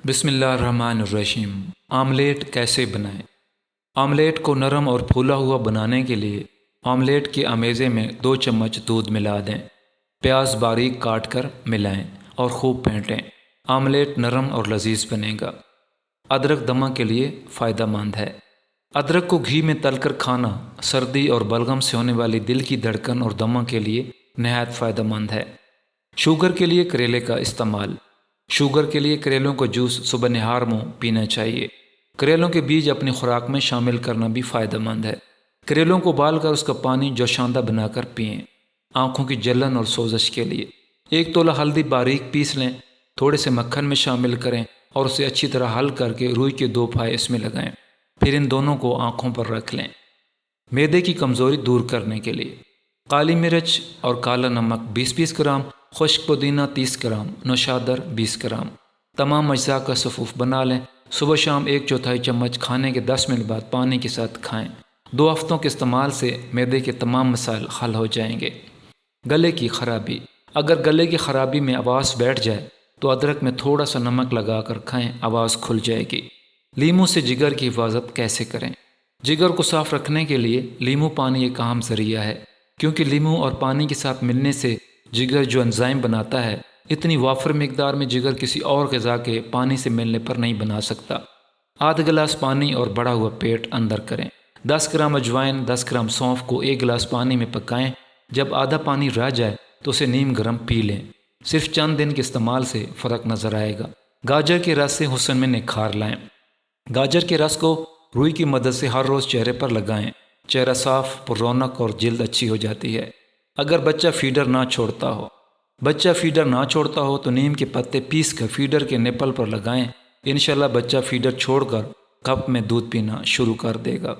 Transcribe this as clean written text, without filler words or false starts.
بسم اللہ الرحمن الرحیم۔ آملیٹ کیسے بنائیں؟ آملیٹ کو نرم اور پھولا ہوا بنانے کے لیے آملیٹ کے امیزے میں 2 چمچ دودھ ملا دیں۔ پیاز باریک کاٹ کر ملائیں اور خوب پھینٹیں۔ آملیٹ نرم اور لذیذ بنے گا۔ ادرک دمہ کے لیے فائدہ مند ہے۔ ادرک کو گھی میں تل کر کھانا سردی اور بلغم سے ہونے والی دل کی دھڑکن اور دمہ کے لیے نہایت فائدہ مند ہے۔ شوگر کے لیے کریلے کا استعمال۔ شوگر کے لیے کریلوں کا جوس صبح نہار منہ پینا چاہیے۔ کریلوں کے بیج اپنی خوراک میں شامل کرنا بھی فائدہ مند ہے۔ کریلوں کو ابال کر اس کا پانی جوشاندہ بنا کر پئیں۔ آنکھوں کی جلن اور سوزش کے لیے 1 تولہ ہلدی باریک پیس لیں، تھوڑے سے مکھن میں شامل کریں اور اسے اچھی طرح حل کر کے روئی کے 2 پھائے اس میں لگائیں، پھر ان دونوں کو آنکھوں پر رکھ لیں۔ معدے کی کمزوری دور کرنے کے لیے کالی مرچ اور کالا نمک 20 گرام، خشک پودینہ 30 گرام، نوشادر 20 گرام۔ تمام اجزاء کا صفوف بنا لیں۔ صبح شام 1/4 چمچ کھانے کے 10 منٹ بعد پانی کے ساتھ کھائیں۔ 2 ہفتوں کے استعمال سے معدے کے تمام مسائل حل ہو جائیں گے۔ گلے کی خرابی۔ اگر گلے کی خرابی میں آواز بیٹھ جائے تو ادرک میں تھوڑا سا نمک لگا کر کھائیں، آواز کھل جائے گی۔ لیموں سے جگر کی حفاظت کیسے کریں؟ جگر کو صاف رکھنے کے لیے لیموں پانی ایک اہم ذریعہ ہے، کیونکہ لیموں اور پانی کے ساتھ ملنے سے جگر جو انزائم بناتا ہے، اتنی وافر مقدار میں جگر کسی اور غذا کے پانی سے ملنے پر نہیں بنا سکتا۔ آدھ گلاس پانی اور بڑھا ہوا پیٹ اندر کریں۔ 10 گرام اجوائن، 10 گرام سونف کو 1 گلاس پانی میں پکائیں۔ جب آدھا پانی رہ جائے تو اسے نیم گرم پی لیں۔ صرف چند دن کے استعمال سے فرق نظر آئے گا۔ گاجر کے رس سے حسن میں نکھار لائیں۔ گاجر کے رس کو روئی کی مدد سے ہر روز چہرے پر لگائیں۔ چہرہ صاف، پر رونق اور جلد اچھی ہو جاتی ہے۔ اگر بچہ فیڈر نہ چھوڑتا ہو تو نیم کے پتے پیس کر فیڈر کے نپل پر لگائیں۔ انشاءاللہ بچہ فیڈر چھوڑ کر کپ میں دودھ پینا شروع کر دے گا۔